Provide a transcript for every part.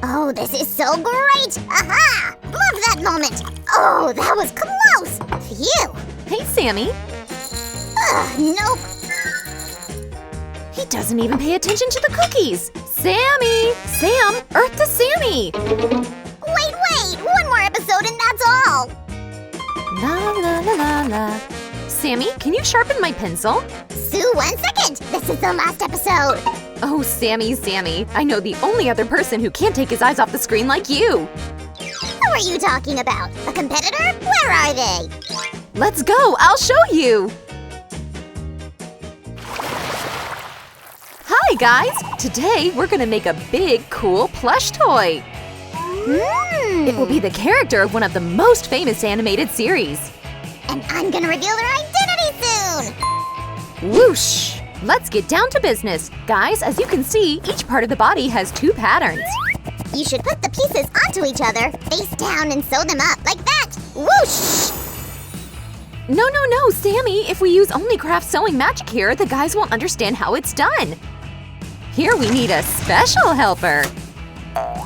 Oh, this is so great! Aha! Love that moment! Oh, that was close! Phew! Hey, Sammy. Nope. He doesn't even pay attention to the cookies. Sammy! Sam, Earth to Sammy! Wait! One more episode and that's all! La la la la la. Sammy, can you sharpen my pencil? Sue, 1 second! This is the last episode! Oh, Sammy. I know the only other person who can't take his eyes off the screen like you. Who are you talking about? A competitor? Where are they? Let's go, I'll show you. Hi, guys. Today, we're gonna make a big, cool plush toy. It will be the character of one of the most famous animated series. And I'm gonna reveal their identity soon! Whoosh! Let's get down to business. Guys, as you can see, each part of the body has 2 patterns. You should put the pieces onto each other, face down, and sew them up, like that! Whoosh! No, Sammy. If we use only craft sewing magic here, the guys won't understand how it's done. Here we need a special helper.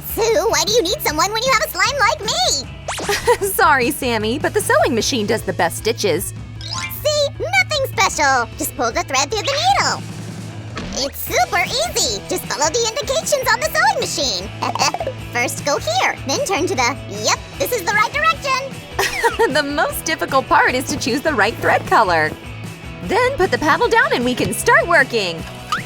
Sue, why do you need someone when you have a slime like me? Sorry, Sammy, but the sewing machine does the best stitches. See? Nothing special. Just pull the thread through the needle. It's super easy. Just follow the indications on the sewing machine. First go here, then turn to the, yep, this is the right direction. The most difficult part is to choose the right thread color. Then put the paddle down and we can start working.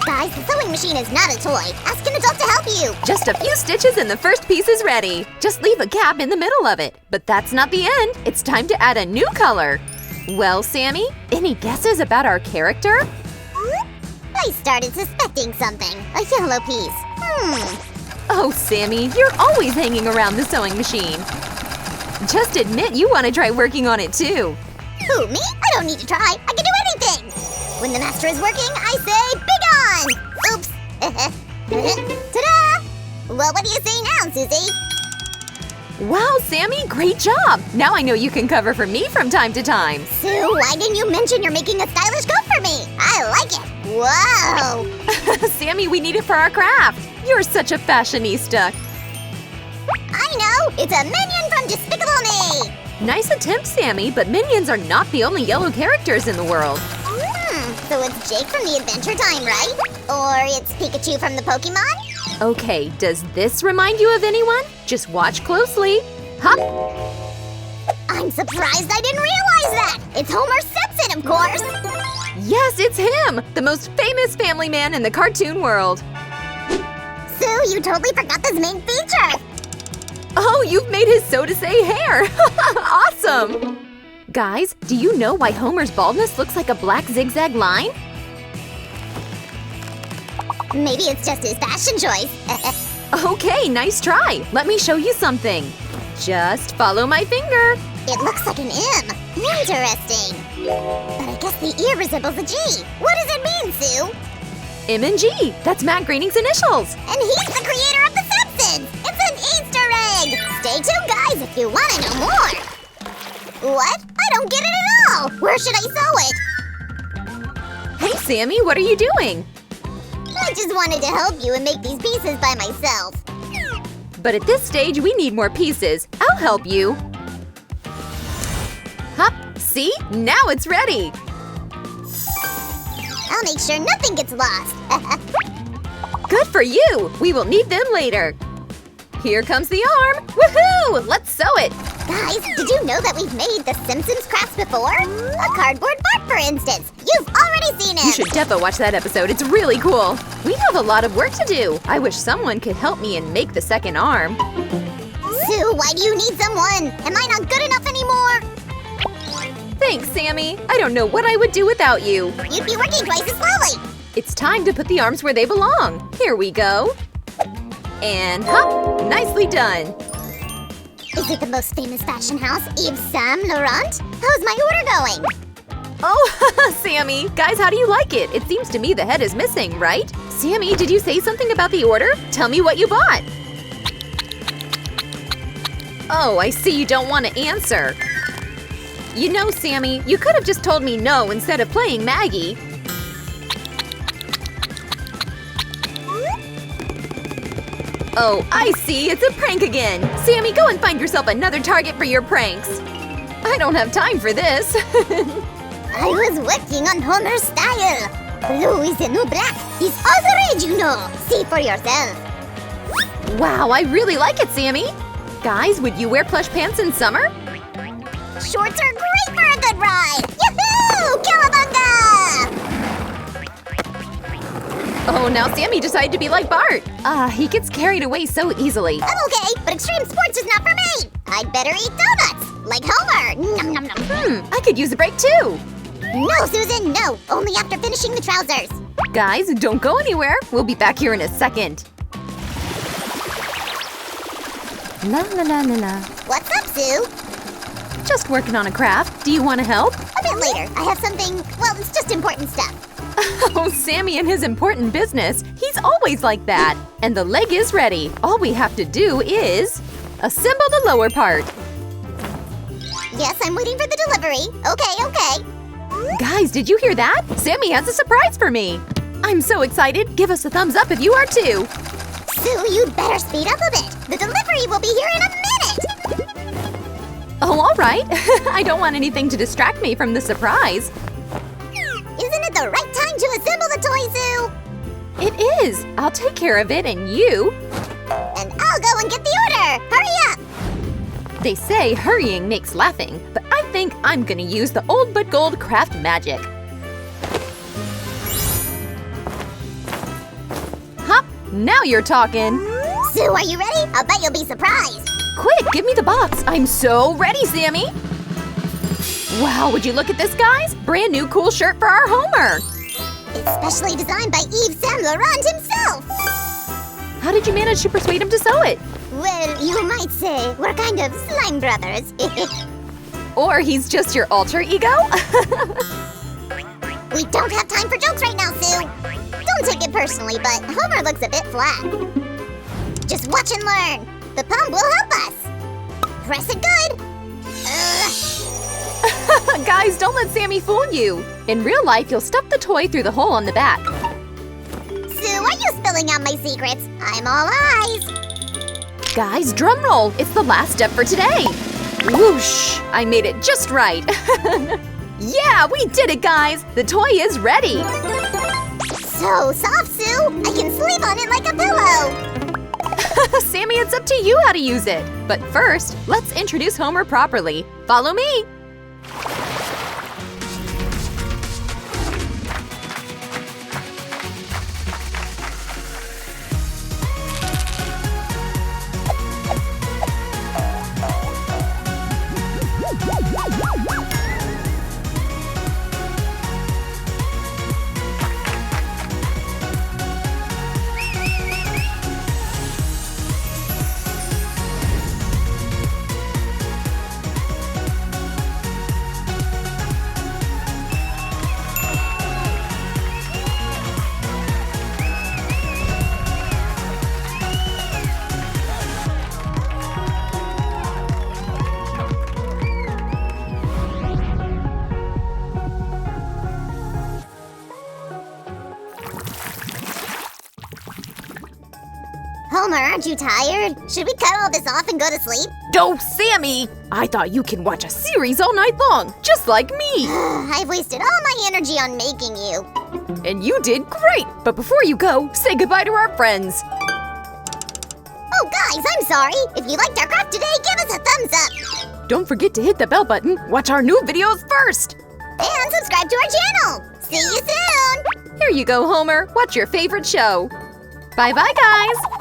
Guys, the sewing machine is not a toy. Ask an adult to help you. Just a few stitches and the first piece is ready. Just leave a gap in the middle of it. But that's not the end. It's time to add a new color. Well, Sammy, any guesses about our character? I started suspecting something. A yellow piece. Oh, Sammy, you're always hanging around the sewing machine. Just admit you want to try working on it too. Who, me? I don't need to try. I can do anything. When the master is working, I say, "Begone!" Oops. Ta-da! Well, what do you say now, Susie? Wow, Sammy, great job! Now I know you can cover for me from time to time. Sue, why didn't you mention you're making a stylish coat for me? I like it. Whoa! Sammy, we need it for our craft. You're such a fashionista. I know! It's a minion from Despicable Me! Nice attempt, Sammy, but minions are not the only yellow characters in the world. So it's Jake from the Adventure Time, right? Or it's Pikachu from the Pokemon? Okay, does this remind you of anyone? Just watch closely. Hop! I'm surprised I didn't realize that! It's Homer Simpson, of course! Yes, it's him! The most famous family man in the cartoon world. Sue, you totally forgot this main feature! Oh, you've made his so-to-say hair! Awesome! Guys, do you know why Homer's baldness looks like a black zigzag line? Maybe it's just his fashion choice. Okay, nice try. Let me show you something. Just follow my finger. It looks like an M. Interesting. But I guess the ear resembles a G. What does it mean, Sue? M and G. That's Matt Groening's initials. And he's the creator of The Simpsons. It's an Easter egg. Stay tuned, guys, if you want to know more. What? I don't get it at all! Where should I sew it? Hey, Sammy, what are you doing? I just wanted to help you and make these pieces by myself. But at this stage, we need more pieces. I'll help you. Hop! See? Now it's ready! I'll make sure nothing gets lost. Good for you! We will need them later. Here comes the arm! Woohoo! Let's sew it! Guys, did you know that we've made The Simpsons crafts before? A cardboard Bart, for instance. You've already seen it! You should defo watch that episode. It's really cool. We have a lot of work to do. I wish someone could help me and make the second arm. Sue, why do you need someone? Am I not good enough anymore? Thanks, Sammy. I don't know what I would do without you. You'd be working twice as slowly. It's time to put the arms where they belong. Here we go. And hop! Nicely done. Is it the most famous fashion house, Yves Saint Laurent? How's my order going? Oh, Sammy! Guys, how do you like it? It seems to me the head is missing, right? Sammy, did you say something about the order? Tell me what you bought. Oh, I see you don't want to answer. You know, Sammy, you could have just told me no instead of playing Maggie. Oh, I see. It's a prank again. Sammy, go and find yourself another target for your pranks. I don't have time for this. I was working on Homer's style. Blue is the new black. He's all the rage, you know. See for yourself. Wow, I really like it, Sammy. Guys, would you wear plush pants in summer? Shorts are great for a good ride. Yahoo! Cowabunga! Oh, now Sammy decided to be like Bart. He gets carried away so easily. I'm okay, but extreme sports is not for me. I'd better eat donuts, like Homer. Nom nom nom. I could use a break too. No, Susan, no. Only after finishing the trousers. Guys, don't go anywhere. We'll be back here in a second. La la la la la. What's up, Sue? Just working on a craft. Do you want to help? A bit later. I have something, well, it's just important stuff. Oh, Sammy and his important business. He's always like that. And the leg is ready. All we have to do is assemble the lower part. Yes, I'm waiting for the delivery. Okay. Guys, did you hear that? Sammy has a surprise for me. I'm so excited. Give us a thumbs up if you are too. Sue, you'd better speed up a bit. The delivery will be here in a minute. Oh, all right. I don't want anything to distract me from the surprise. Isn't it the right time to assemble the toy, Sue? It is. I'll take care of it, and you? And I'll go and get the order. Hurry up. They say hurrying makes laughing, but I think I'm gonna use the old but gold craft magic. Hop, now you're talking. Sue, are you ready? I'll bet you'll be surprised. Quick, give me the box. I'm so ready, Sammy. Wow, would you look at this, guys? Brand new cool shirt for our Homer. It's specially designed by Yves Saint Laurent himself. How did you manage to persuade him to sew it? Well, you might say we're kind of slime brothers. Or he's just your alter ego? We don't have time for jokes right now, Sue. Don't take it personally, but Homer looks a bit flat. Just watch and learn. The pump will help us. Press it good. Guys, don't let Sammy fool you. In real life, you'll stuff the toy through the hole on the back. Sue, are you spilling out my secrets? I'm all eyes. Guys, drum roll. It's the last step for today. Whoosh! I made it just right. Yeah, we did it, guys. The toy is ready. So soft, Sue. I can sleep on it like a pillow. Sammy, it's up to you how to use it. But first, let's introduce Homer properly. Follow me. Homer, aren't you tired? Should we cut all this off and go to sleep? Oh, Sammy! I thought you could watch a series all night long, just like me. I've wasted all my energy on making you. And you did great. But before you go, say goodbye to our friends. Oh, guys, I'm sorry. If you liked our craft today, give us a thumbs up. Don't forget to hit the bell button. Watch our new videos first. And subscribe to our channel. See you soon. Here you go, Homer. Watch your favorite show. Bye-bye, guys.